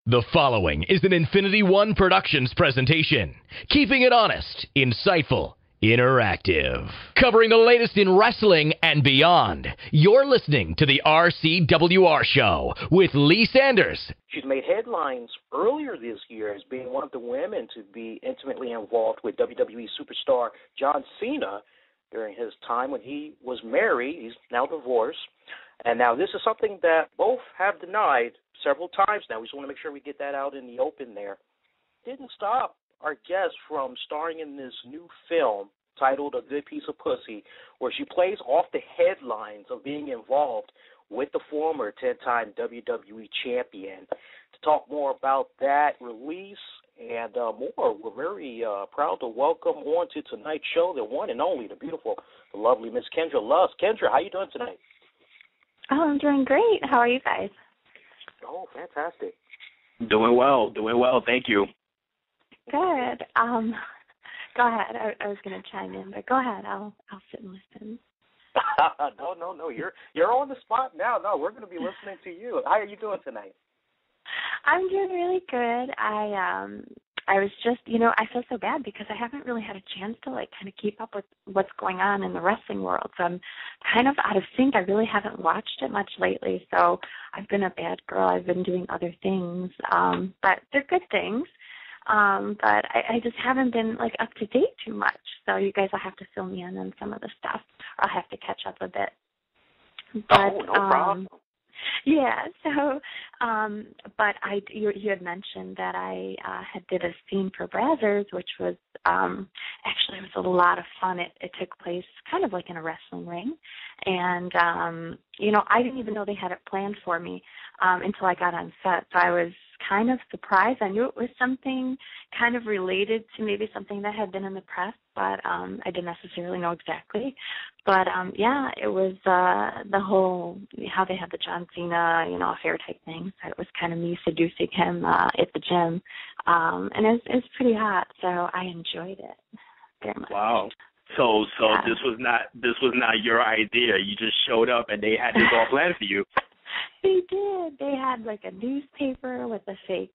The following is an Infinity One Productions presentation, keeping it honest, insightful, interactive. Covering the latest in wrestling and beyond, you're listening to the RCWR Show with Lee Sanders. She's made headlines earlier this year as being one of the women to be intimately involved with WWE superstar John Cena during his time when he was married. He's now divorced. And now this is something that both have denied several times now. We just want to make sure we get that out in the open there. Didn't stop our guest from starring in this new film titled A Good Piece of Pussy, where she plays off the headlines of being involved with the former 10-time WWE champion. To talk more about that release and more, we're very proud to welcome on to tonight's show the one and only, the beautiful, the lovely Miss Kendra Lust. Kendra, how you doing tonight? Oh, I'm doing great. How are you guys? Oh, fantastic. Doing well. Thank you. Good. Go ahead. I was going to chime in, but go ahead. I'll sit and listen. No. You're on the spot now. No, we're going to be listening to you. How are you doing tonight? I'm doing really good. I was just, I feel so bad because I haven't really had a chance to kind of keep up with what's going on in the wrestling world. So I'm kind of out of sync. I really haven't watched it much lately. So I've been a bad girl. I've been doing other things, but they're good things. But I just haven't been up to date too much. So you guys will have to fill me in on some of the stuff. I'll have to catch up a bit. But, no problem. Yeah, so, but you had mentioned that I had did a scene for Brazzers, which was, actually it was a lot of fun. It took place kind of like in a wrestling ring, and, I didn't even know they had it planned for me until I got on set, so I was kind of surprised. I knew it was something kind of related to maybe something that had been in the press, but I didn't necessarily know exactly. But, it was the whole, how they had the John Cena, affair type thing. So it was kind of me seducing him at the gym. And it's pretty hot, so I enjoyed it very much. Wow. So yeah. This was not your idea. You just showed up and they had this all planned for you. They did. They had a newspaper with a fake,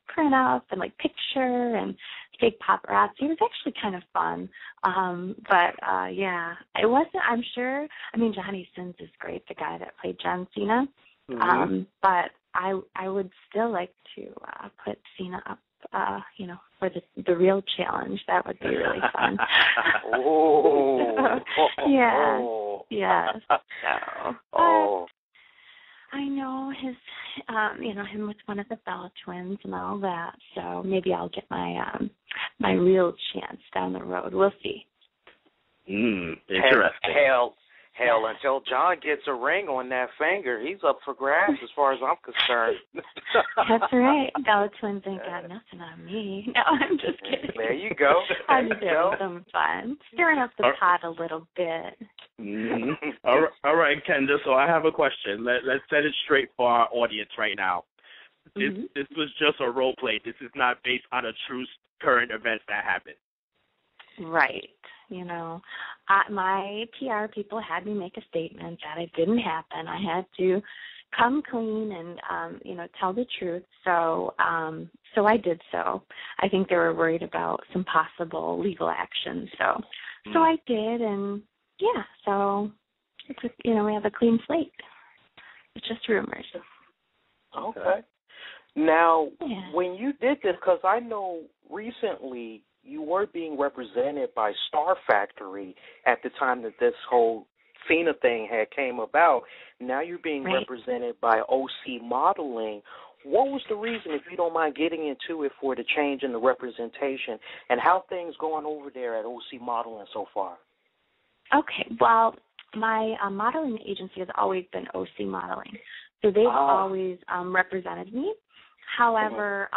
print-up and picture and fake paparazzi. It was actually kind of fun. It wasn't, I'm sure, Johnny Sins is great, the guy that played John Cena. Mm-hmm. But I would still like to put Cena up, for the real challenge. That would be really fun. Oh. Yeah. So, I know his, him with one of the Bella twins and all that. So maybe I'll get my real chance down the road. We'll see. Interesting. Hell, until John gets a ring on that finger, he's up for grabs as far as I'm concerned. That's right. Bella twins ain't got nothing on me. No, I'm just kidding. There you go. I'm just having some fun. Stirring up the pot a little bit. Mm-hmm. All right, Kendra, so I have a question. Let's set it straight for our audience right now. This was just a role play. This is not based on a true current events that happened. Right. My PR people had me make a statement that it didn't happen. I had to come clean and, tell the truth. So I did so. I think they were worried about some possible legal action. So I did, and so it's we have a clean slate. It's just rumors. Okay. Now, when you did this, because I know recently you were being represented by Star Factory at the time that this whole Cena thing had came about. Now you're being represented by OC Modeling. What was the reason, if you don't mind getting into it, for the change in the representation, and how things going over there at OC Modeling so far? Okay, well, my modeling agency has always been OC Modeling, so they've always represented me. However,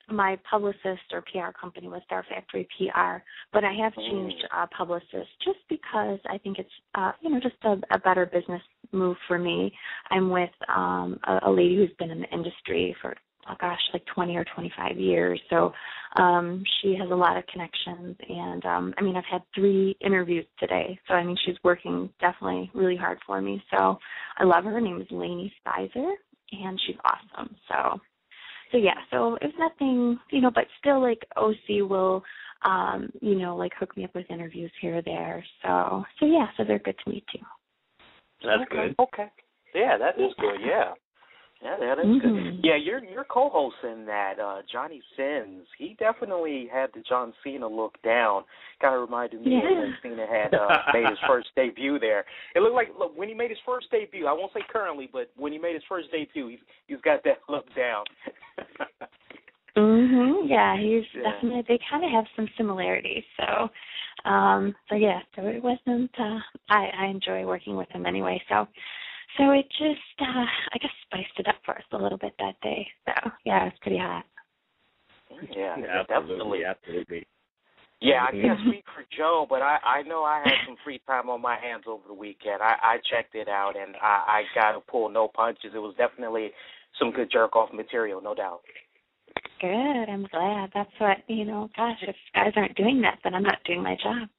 my publicist or PR company was Star Factory PR, but I have changed publicist just because I think it's, just a better business move for me. I'm with a lady who's been in the industry for, 20 or 25 years. So she has a lot of connections, and I've had 3 interviews today. So, she's working definitely really hard for me. So I love her. Her name is Lainey Spicer, and she's awesome. So yeah, so it was nothing, but still, like, OC will, like, hook me up with interviews here or there. So yeah, so they're good to me, too. That's good. Okay. Yeah, that is good, yeah. Yeah, that is good. Yeah, your co-host in that, Johnny Sins, he definitely had the John Cena look down. Kind of reminded me of when Cena had made his first debut there. It looked like, when he made his first debut, I won't say currently, but when he made his first debut, he's got that look down. Yeah, he's definitely, they kind of have some similarities. So yeah, so it wasn't, I enjoy working with him anyway. So it just, I guess, spiced it up for us a little bit that day. So, yeah, it was pretty hot. Yeah, absolutely. Yeah, I can't speak for Joe, but I know I had some free time on my hands over the weekend. I checked it out, and I got to pull no punches. It was definitely some good jerk-off material, no doubt. Good. I'm glad. That's what, gosh, if guys aren't doing that, then I'm not doing my job.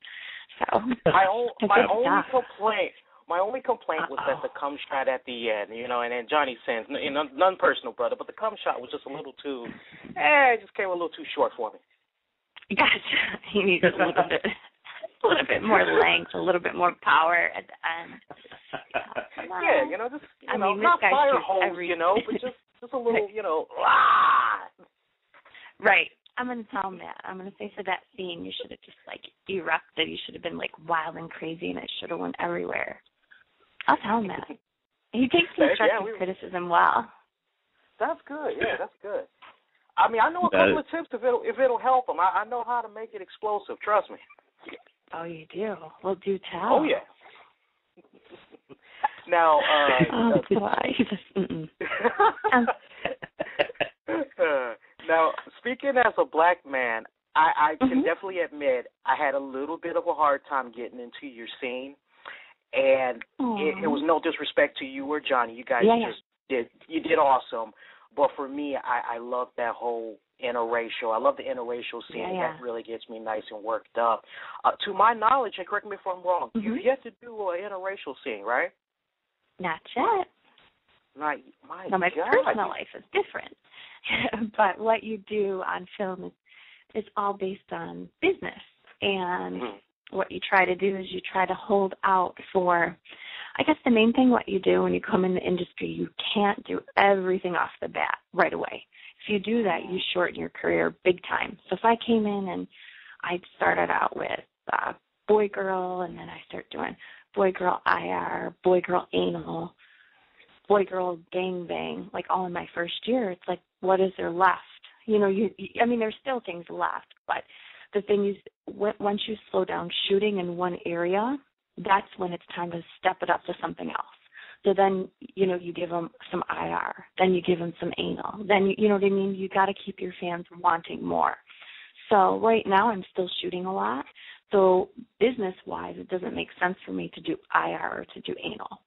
So, my only complaint was that the cum shot at the end, and then Johnny Sins, none personal, brother, but the cum shot was just a little too, it just came a little too short for me. Gotcha. He needs a little bit more length, a little bit more power at the end. Yeah, just, not fire hose, but just a little, Right. I'm going to tell him that. I'm going to say for that scene, you should have just, erupted. You should have been, wild and crazy, and it should have went everywhere. I'll tell him that. He takes constructive criticism well. That's good. Yeah, that's good. I mean, I know a couple of tips if it'll help him. I know how to make it explosive. Trust me. Oh, you do? Well, do tell. Oh, yeah. Now, now, speaking as a black man, I can definitely admit I had a little bit of a hard time getting into your scene, and it was no disrespect to you or Johnny. You guys did awesome, but for me, I love that whole interracial. I love the interracial scene. That really gets me nice and worked up. To my knowledge, and correct me if I'm wrong, you've yet to do an interracial scene, right? Not yet. My personal life is different. But what you do on film is all based on business. And what you try to do is you try to hold out for, I guess the main thing what you do when you come in the industry, you can't do everything off the bat right away. If you do that, you shorten your career big time. So if I came in and I started out with boy-girl, and then I start doing boy-girl IR, boy-girl anal, boy-girl gangbang, all in my first year, it's what is there left? There's still things left, but the thing is, once you slow down shooting in one area, that's when it's time to step it up to something else. So then, you give them some IR, then you give them some anal, then, you know what I mean? You got to keep your fans wanting more. So right now I'm still shooting a lot. So business-wise, it doesn't make sense for me to do IR or to do anal.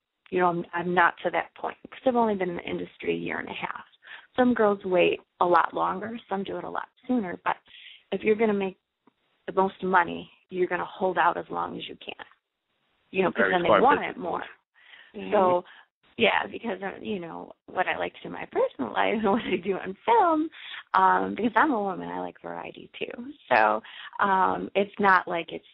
I'm not to that point because I've only been in the industry a year and a half. Some girls wait a lot longer. Some do it a lot sooner. But if you're going to make the most money, you're going to hold out as long as you can. Because then they want it more. So, yeah, because, what I like to do in my personal life and what I do on film, because I'm a woman, I like variety too. So it's not like it's,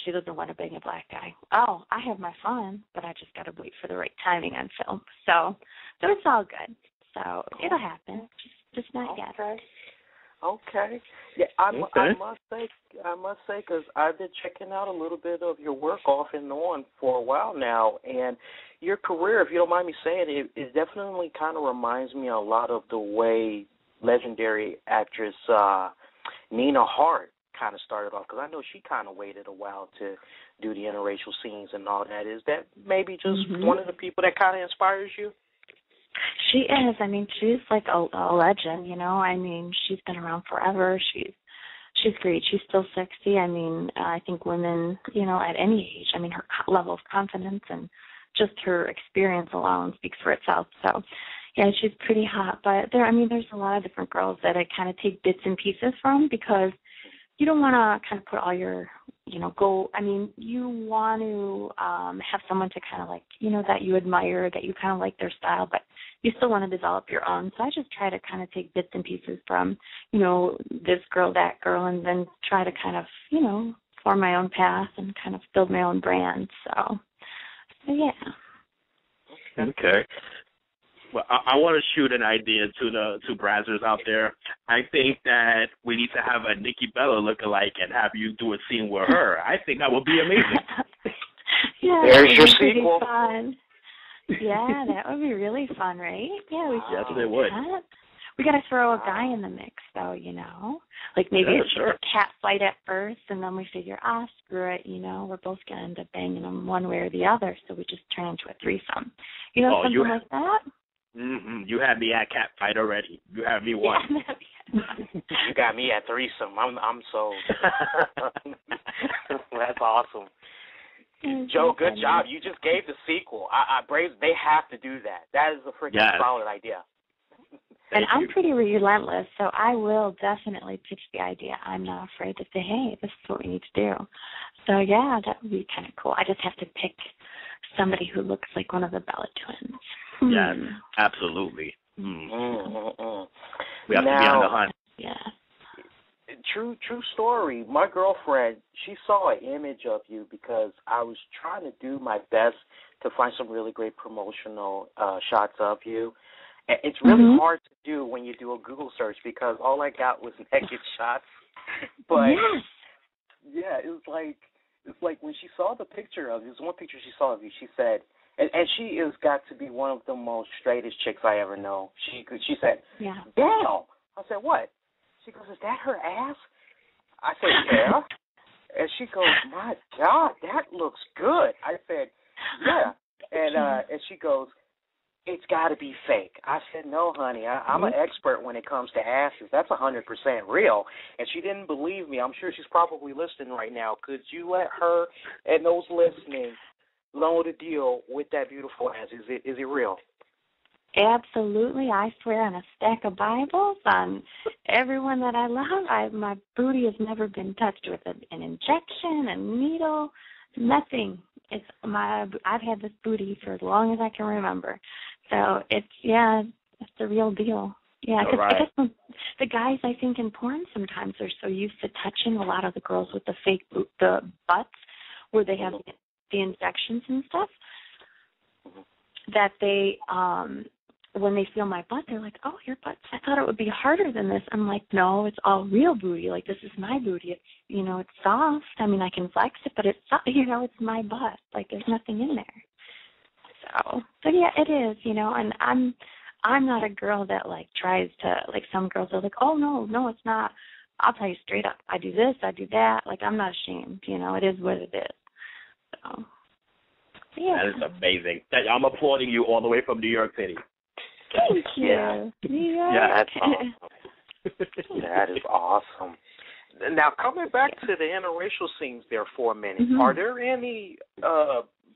she doesn't want to bang a black guy. Oh, I have my fun, but I just got to wait for the right timing on film. So it's all good. So it'll happen, just not yet. Okay. Yeah, I must say, because I've been checking out a little bit of your work off and on for a while now, and your career, if you don't mind me saying it definitely kind of reminds me a lot of the way legendary actress Nina Hart kind of started off, because I know she kind of waited a while to do the interracial scenes and all that. Is that maybe just one of the people that kind of inspires you? She is. She's like a legend, she's been around forever. She's great. She's still sexy. I think women, at any age, her level of confidence and just her experience alone speaks for itself. So, yeah, she's pretty hot. But there's a lot of different girls that I kind of take bits and pieces from, because you don't want to kind of put all your go, you want to have someone to kind of like, that you admire, that you kind of like their style, but you still want to develop your own. So I just try to kind of take bits and pieces from, this girl, that girl, and then try to kind of, form my own path and kind of build my own brand. So yeah. Okay. Well, I want to shoot an idea to the Brazzers out there. I think that we need to have a Nikki Bella lookalike and have you do a scene with her. I think that would be amazing. Yeah, there's your sequel. Fun. Yeah, that would be really fun, right? Yeah, we yes, it would. That. We got to throw a guy in the mix, though, like maybe it's a cat fight at first, and then we figure, screw it, we're both gonna end up banging them one way or the other, so we just turn into a threesome, something like that. Mm-hmm. You had me at cat fight already. You had me one. Yeah, you got me at threesome. I'm sold. That's awesome. Joe, good job. You just gave the sequel. Braves, they have to do that. That is a freaking solid idea. And I'm pretty relentless, so I will definitely pitch the idea. I'm not afraid to say, hey, this is what we need to do. So, yeah, that would be kind of cool. I just have to pick somebody who looks like one of the Bella twins. Yes, absolutely. We have to be on the hunt. Yeah. True story. My girlfriend, she saw an image of you because I was trying to do my best to find some really great promotional shots of you. And it's really hard to do when you do a Google search because all I got was naked shots. But yeah, it was like when she saw the picture of you, there's one picture she saw of you, she said, and she has got to be one of the most straightest chicks I ever know. She said, damn. I said, what? She goes, is that her ass? I said, yeah. And she goes, my God, that looks good. I said, yeah. And she goes, it's got to be fake. I said, no, honey, I'm an expert when it comes to asses. That's 100% real. And she didn't believe me. I'm sure she's probably listening right now. Could you let her and those listening know the deal with that beautiful ass? Is it real? Absolutely. I swear on a stack of Bibles, on everyone that I love, my booty has never been touched with an injection, a needle, nothing. I've had this booty for as long as I can remember. So it's the real deal. Yeah, because I guess the guys, I think, in porn sometimes are so used to touching a lot of the girls with the fake the butts where they have the injections and stuff that they when they feel my butt, they're like, oh, your butt, I thought it would be harder than this. I'm like, no, it's all real booty. Like, this is my booty. It's, it's soft. I mean, I can flex it, but it's, it's my butt. Like, there's nothing in there. So yeah, it is, and I'm not a girl that, like, tries to, like, some girls are like, oh, no, it's not. I'll tell you straight up. I do this, I do that. Like, I'm not ashamed, it is what it is. So, yeah. That is amazing. I'm applauding you all the way from New York City. Thank you. Yeah, that's awesome. That is awesome. Now, coming back to the interracial scenes there for a minute, are there any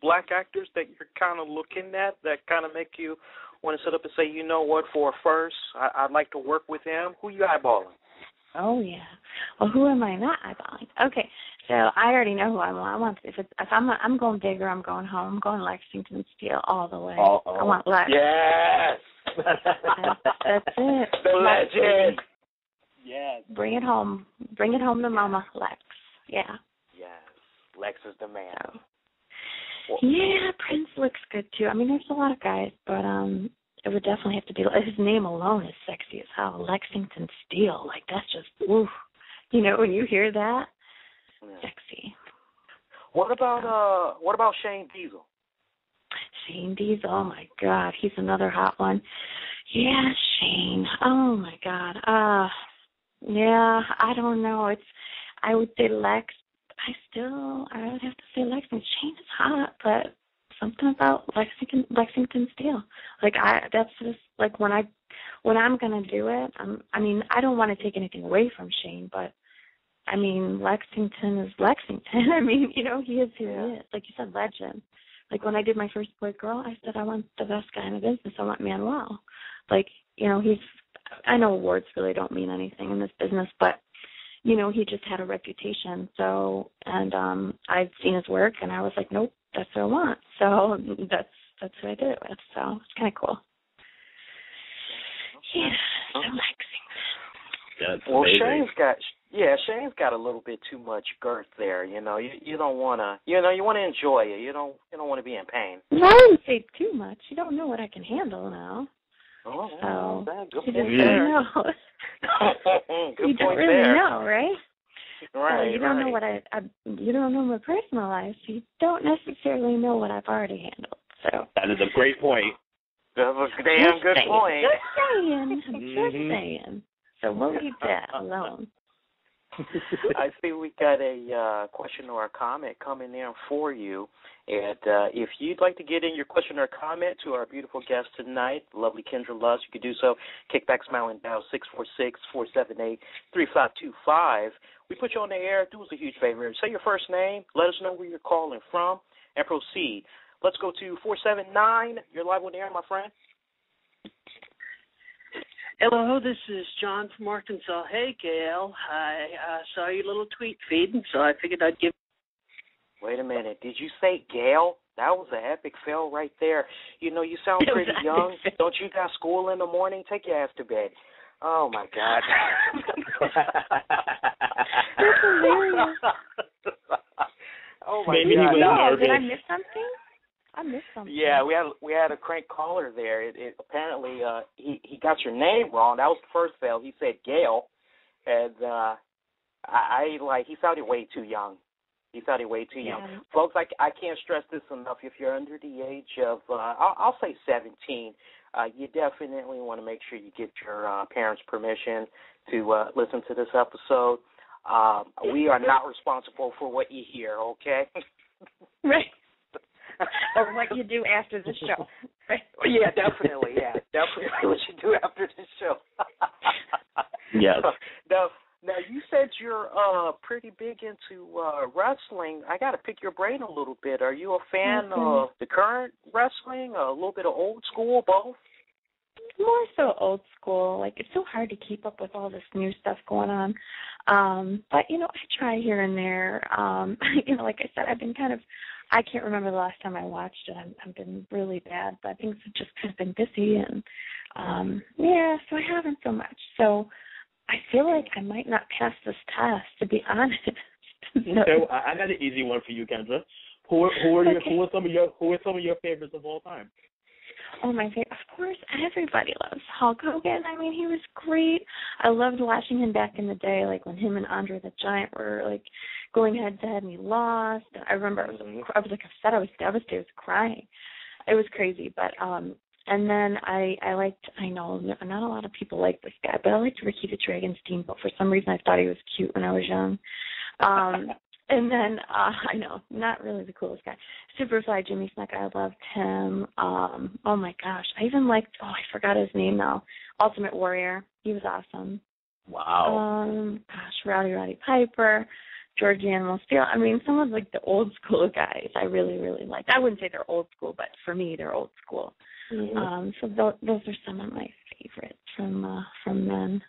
black actors that you're kind of looking at that kind of make you want to sit up and say, you know what, for a first, I'd like to work with him? Who you eyeballing? Oh, yeah. Well, who am I not eyeballing? Okay, so I already know who I want. I want if I'm going bigger, I'm going home. I'm going Lexington Steel all the way. I want Lex. Yes. That's it. The legend. Yes. Bring it home. Bring it home to Mama, Lex. Yeah. Yes. Lex is the man. So, yeah, Prince looks good too. I mean, there's a lot of guys, but it would definitely have to be. His name alone is sexy as hell. Lexington Steel. Like, that's just, oof. When you hear that, sexy. What about Shane Diesel? Shane Diesel, oh my God, he's another hot one. Yeah, Shane. Oh my God. Yeah, I don't know. I would say Lex. I would have to say Lex. And Shane is hot, but something about Lexington Steel. Like that's just like when I'm gonna do it. I don't want to take anything away from Shane, but I mean Lexington is Lexington. I mean, he is who he is. Like you said, legend. Like when I did my first boy girl, I said I want the best guy in the business. I want Manuel. Like, I know awards really don't mean anything in this business, but he just had a reputation. So, and I'd seen his work, and I was like, nope, that's what I want. So that's who I did it with. So it's kind of cool. Yeah, so relaxing. That's well, amazing. Shane's got a little bit too much girth there. You don't want to. You want to enjoy it. You don't want to be in pain. No, I wouldn't say too much. You don't know what I can handle now. Oh, so you just don't know. You don't really know, right? Right. So you don't know what you don't know my personal life. So you don't necessarily know what I've already handled. So that is a great point. That's a damn good point. Just saying. So we'll leave that alone. I see we got a question or a comment coming in for you. And if you'd like to get in your question or comment to our beautiful guest tonight, the lovely Kendra Lust, you could do so. Kickback Smiling Dial 646-478-3525. We put you on the air. Do us a huge favor. Say your first name. Let us know where you're calling from, and proceed. Let's go to 479. You're live on the air, my friend. Hello, this is John from Arkansas. Hey, Gail. I saw your little tweet feed, and so I figured I'd give. Wait a minute. Did you say Gail? That was an epic fail right there. You sound pretty young. Don't you got school in the morning? Take your ass to bed. Oh, my God. That's hilarious. Oh, my Maybe God. he was nervous. Did I miss something? I missed something. Yeah, we had a crank caller there. It apparently he got your name wrong. That was the first fail. He said Gail, and he sounded way too young. Yeah. Folks, I can't stress this enough. If you're under the age of I'll say 17, you definitely want to make sure you get your parents' permission to listen to this episode. We are not responsible for what you hear. Okay. Right. Or what you do after the show. Right? Yeah, definitely. Yeah, definitely what you do after the show. Yes. Now you said you're pretty big into wrestling. I got to pick your brain a little bit. Are you a fan of the current wrestling, a little bit of old school, both? More so old school. Like, it's so hard to keep up with all this new stuff going on. But, I try here and there. Like I said, I've been I can't remember the last time I watched it. I've been really bad, but things have just kind of been busy, and so I haven't so much. So I feel like I might not pass this test, to be honest. So I got an easy one for you, Kendra. Who are some of your favorites of all time? Oh, my favorite. Of course, everybody loves Hulk Hogan. I mean, he was great. I loved watching him back in the day, like when him and Andre the Giant were like going head to head and he lost. I remember I was like upset. I was devastated. I was crying. It was crazy. But and then I know not a lot of people like this guy, but I liked Ricky the Dragon Steamboat. For some reason, I thought he was cute when I was young. And then, I know, not really the coolest guy. Superfly Jimmy Snuka, I loved him. Oh, my gosh. I even liked, I forgot his name now, Ultimate Warrior. He was awesome. Wow. Rowdy Piper, George Animal Steel. I mean, some of, like, the old school guys I really, really liked. I wouldn't say they're old school, but for me, they're old school. Mm-hmm. So those are some of my favorites from then.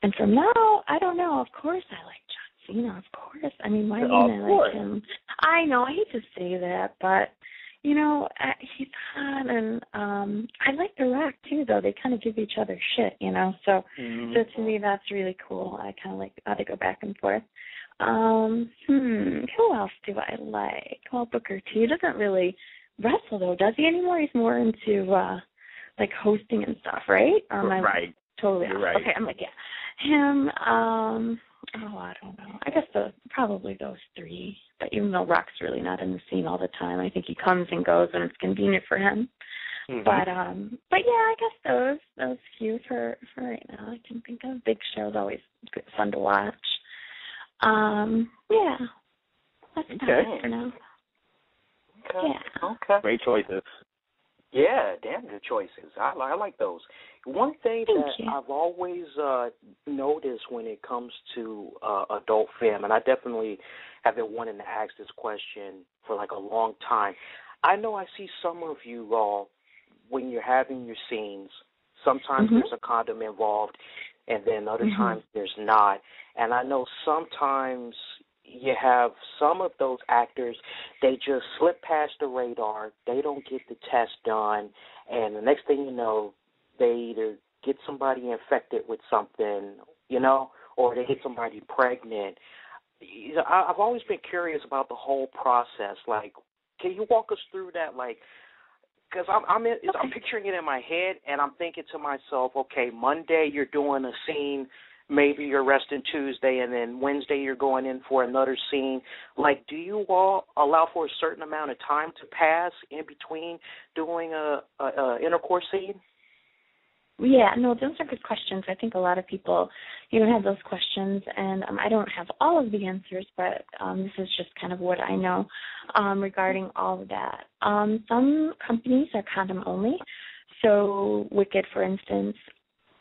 And from now, I don't know. Of course I like John Cena, of course. I mean, why wouldn't I like him? I know, I hate to say that, but, he's hot, and I like The Rock, too, though. They kind of give each other shit, So, so to me, that's really cool. I kind of like how they go back and forth. Who else do I like? Well, Booker T. He doesn't really wrestle, though, does he anymore? He's more into, like, hosting and stuff, right? Or am I right. Totally off? Right. Okay, I'm like, yeah. Him, I don't know. I guess probably those three. But even though Rock's really not in the scene all the time, I think he comes and goes when it's convenient for him. Mm-hmm. But yeah, I guess those few for right now I can think of. Big Show's always good, fun to watch. Yeah, that's about it for now. Okay. Yeah. Okay. Great choices. Yeah, damn good choices. I like those. One thing I've always noticed when it comes to adult film, and I definitely have been wanting to ask this question for like a long time. I know I see some of you all, when you're having your scenes, sometimes there's a condom involved. and then other times there's not. And I know sometimes you have some of those actors, they just slip past the radar, they don't get the test done, and the next thing you know, they either get somebody infected with something, or they get somebody pregnant. I've always been curious about the whole process. Like, can you walk us through that? Like, because I'm picturing it in my head, and I'm thinking to myself, okay, Monday you're doing a scene, maybe you're resting Tuesday, and then Wednesday you're going in for another scene. Like, do you all allow for a certain amount of time to pass in between doing a intercourse scene? Yeah, no, those are good questions. I think a lot of people, have those questions, and I don't have all of the answers, but this is just kind of what I know regarding all of that. Some companies are condom only. So Wicked, for instance,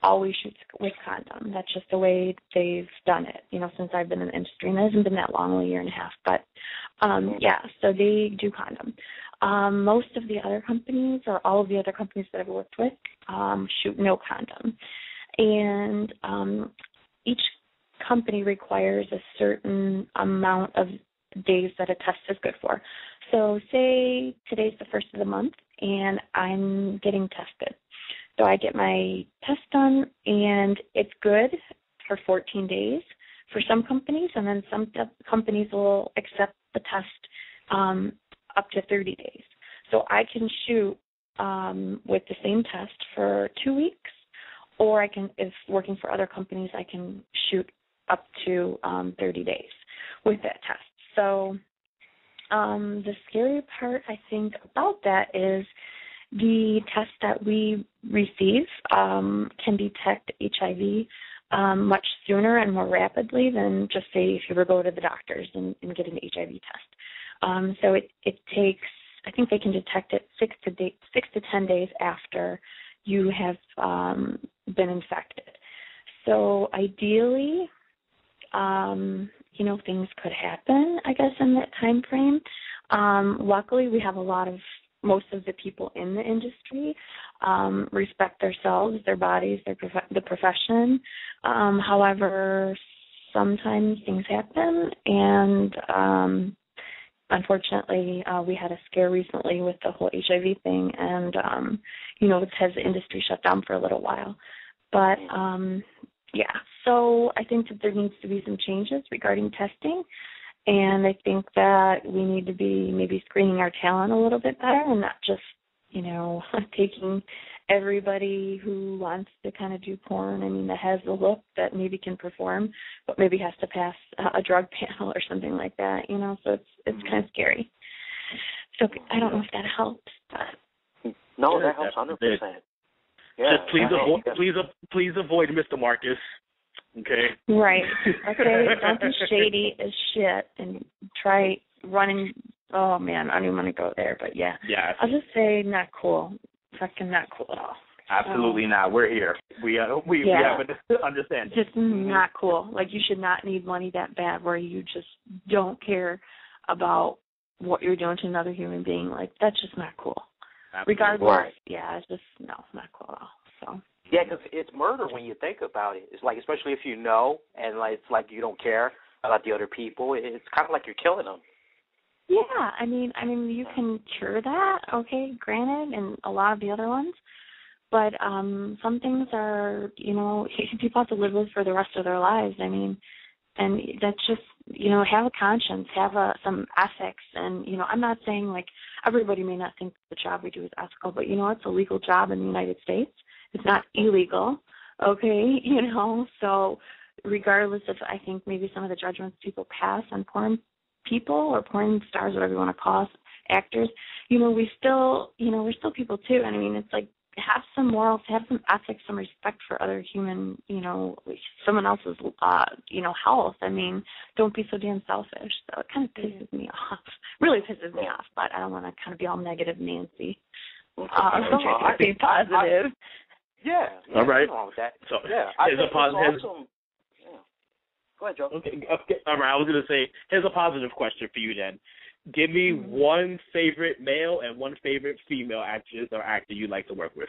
always shoots with condom. That's just the way they've done it, since I've been in the industry. And it hasn't been that long, a year and a half. But, so they do condom. Most of the other companies, or all of the other companies that I've worked with, shoot no condom. And each company requires a certain amount of days that a test is good for. So say today's the first of the month, and I'm getting tested. So I get my test done, and it's good for 14 days for some companies, and then some companies will accept the test up to 30 days. So I can shoot with the same test for 2 weeks, or if working for other companies, I can shoot up to 30 days with that test. So the scary part, I think, about that is the tests that we receive can detect HIV much sooner and more rapidly than just, say, if you were to go to the doctors and get an HIV test. So it takes, I think they can detect it 6 to 10 days after you have been infected. So ideally, things could happen, I guess, in that time frame. Luckily, we have most of the people in the industry respect themselves, their bodies, the profession. However, sometimes things happen, and unfortunately, we had a scare recently with the whole HIV thing, and, it has the industry shut down for a little while. But, so I think that there needs to be some changes regarding testing. And I think that we need to be maybe screening our talent a little bit better and not just, taking everybody who wants to kind of do porn, that has the look that maybe can perform, but maybe has to pass a drug panel or something like that, so it's kind of scary. So I don't know if that helps, but. No, that helps 100%. Yeah. Just please avoid Mr. Marcus. Okay. Right. Okay. Don't be shady as shit and try running. Oh man, I don't even want to go there, but yeah. Yeah. I'll just say not cool. Fucking not cool at all. Absolutely not. We're here. We have an understanding. Just not cool. Like, you should not need money that bad where you just don't care about what you're doing to another human being. Like, that's just not cool. Absolutely. Regardless, it's just not cool at all. So. Yeah, because it's murder when you think about it. It's like, especially if you know, and it's like you don't care about the other people. It's kind of like you're killing them. Yeah, I mean, you can cure that, okay, granted, and a lot of the other ones. But some things are, people have to live with for the rest of their lives. And that's just, have a conscience, have some ethics. And, I'm not saying, like, everybody may not think the job we do is ethical, but, it's a legal job in the United States. It's not illegal, okay, so regardless of, I think, maybe some of the judgments people pass on porn people or porn stars, whatever you want to call us, actors, we're still people too. And it's like, have some morals, have some ethics, some respect for other human, someone else's, health. Don't be so damn selfish. So it kind of pisses me off. Really pisses me off, but I don't want to kind of be all negative Nancy. Be positive. Yeah. All right. Wrong with that. So, here's a positive. Awesome. Yeah. Go ahead, Joe. Okay. All right. I was going to say, here's a positive question for you then. Give me one favorite male and one favorite female actress or actor you'd like to work with.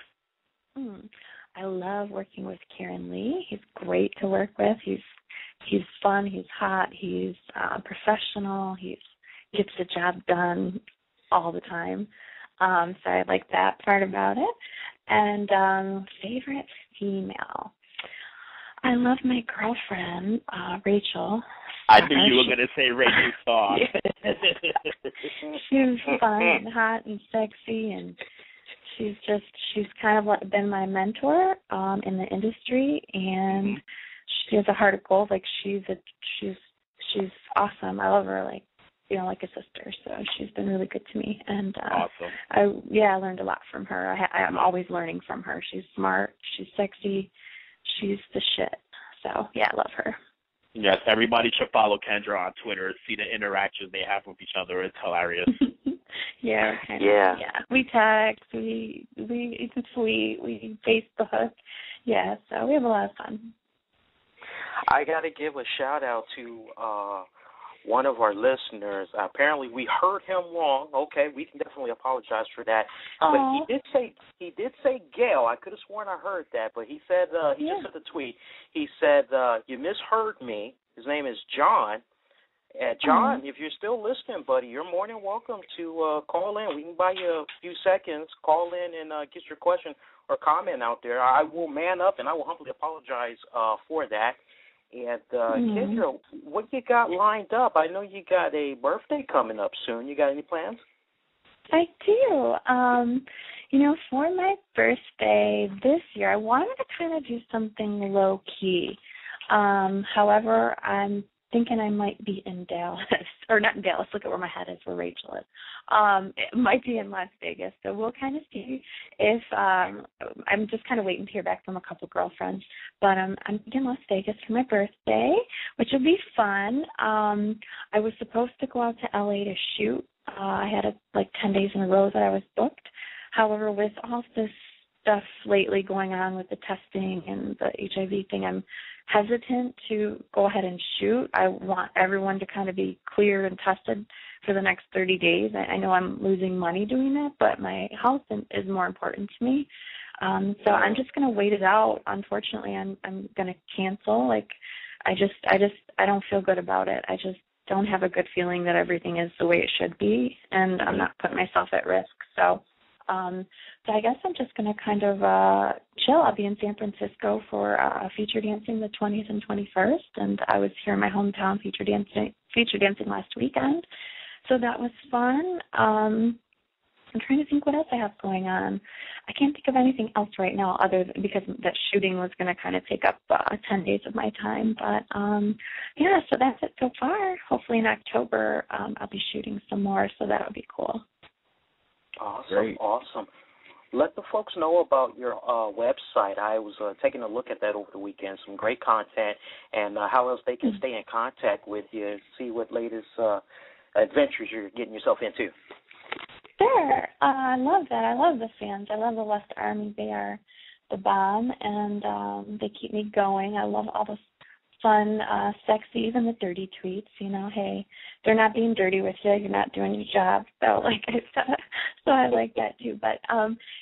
I love working with Kieran Lee. He's great to work with. He's fun. He's hot. He's professional. He gets the job done all the time. So I like that part about it. And favorite female. I love my girlfriend, Rachel. I knew you were going to say Rachel Starr. She's fun and hot and sexy, and she's kind of like been my mentor in the industry, and she has a heart of gold. Like she's awesome. I love her like a sister. So she's been really good to me, and awesome. I learned a lot from her. I'm always learning from her. She's smart. She's sexy. She's the shit. So yeah, I love her. Yes, everybody should follow Kendra on Twitter. See the interactions they have with each other. It's hilarious. Yeah. We text. It's sweet. We Facebook. Yeah, so we have a lot of fun. I got to give a shout out to one of our listeners. Apparently, we heard him wrong. Okay, we can definitely apologize for that. But he did say Gail. I could have sworn I heard that, but he said he just sent a tweet. He said you misheard me. His name is John. John, if you're still listening, buddy, you're more than welcome to call in. We can buy you a few seconds. Call in and get your question or comment out there. I will man up and I will humbly apologize for that. And Kendra, what you got lined up? I know you got a birthday coming up soon. You got any plans? I do. For my birthday this year, I wanted to kind of do something low key. However, I'm thinking I might be in Dallas, or not in Dallas. Look at where my head is, where Rachel is. It might be in Las Vegas, so we'll kind of see if I'm just kind of waiting to hear back from a couple girlfriends. But I'm in Las Vegas for my birthday, which will be fun. I was supposed to go out to LA to shoot. I had 10 days in a row that I was booked. However, with all this stuff lately going on with the testing and the HIV thing, I'm hesitant to go ahead and shoot. I want everyone to kind of be cleared and tested for the next 30 days. I know I'm losing money doing that, but my health is more important to me. So I'm just going to wait it out. Unfortunately, I'm going to cancel. I don't feel good about it. I just don't have a good feeling that everything is the way it should be, and I'm not putting myself at risk. So I guess I'm just going to kind of chill. I'll be in San Francisco for feature dancing the 20th and 21st, and I was here in my hometown feature dancing last weekend. So that was fun. I'm trying to think what else I have going on. I can't think of anything else right now other than because that shooting was going to kind of take up 10 days of my time. But, so that's it so far. Hopefully in October I'll be shooting some more, so that would be cool. Awesome, Great. Awesome. Let the folks know about your website. I was taking a look at that over the weekend, some great content, and how else they can stay in contact with you and see what latest adventures you're getting yourself into. Sure. I love that. I love the fans. I love the Lust Army. They are the bomb, and they keep me going. I love all the fun, sexy, even the dirty tweets. Hey, they're not being dirty with you. You're not doing your job. So, so I like that too. But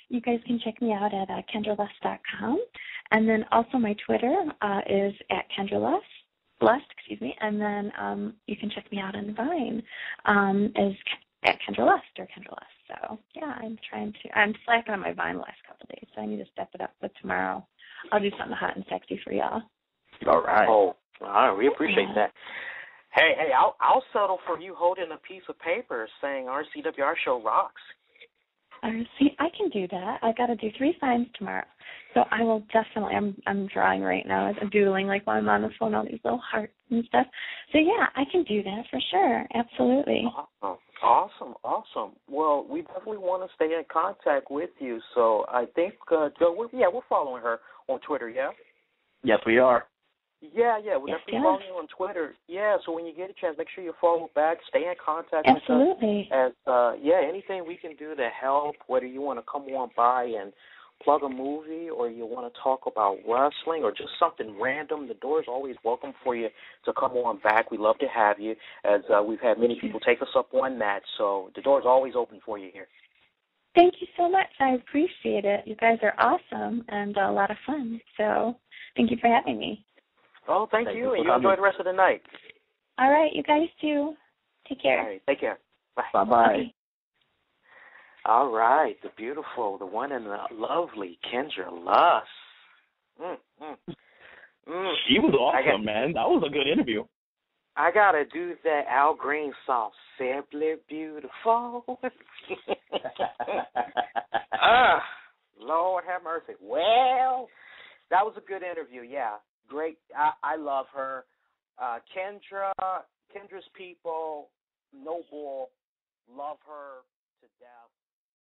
you guys can check me out at KendraLust.com, and then also my Twitter is at Kendra Lust, and then you can check me out on Vine is at Kendra Lust or Kendra Lust. So yeah, I'm slacking on my Vine the last couple of days, so I need to step it up. But tomorrow I'll do something hot and sexy for y'all. All right. Oh, all right. We appreciate that. Hey, I'll settle for you holding a piece of paper saying RCWR show rocks. See, I can do that. I got to do 3 signs tomorrow. So I will definitely, I'm drawing right now. I'm doodling while I'm on the phone, all these little hearts and stuff. So, yeah, I can do that for sure. Absolutely. Awesome. Well, we definitely want to stay in contact with you. So I think, Joe, we're following her on Twitter, yeah? Yes, we are. Yeah, we're definitely following you on Twitter. Yeah, so when you get a chance, make sure you follow back, stay in contact Absolutely. with us. Anything we can do to help, whether you want to come on by and plug a movie or you want to talk about wrestling or just something random, the door is always welcome for you to come on back. We love to have you, as we've had many people take us up on that, so the door is always open for you here. Thank you so much. I appreciate it. You guys are awesome and a lot of fun. So thank you for having me. Oh, thank you. And you enjoy the rest of the night. All right, you guys too. Take care. All right, take care. Bye. Bye-bye. Okay. All right, the beautiful, the one and the lovely Kendra Lust. She was awesome, man. That was a good interview. I got to do that Al Green song, Simply Beautiful. Lord have mercy. Well, that was a good interview, yeah. Great. I love her. Kendra's people, no bull, love her to death.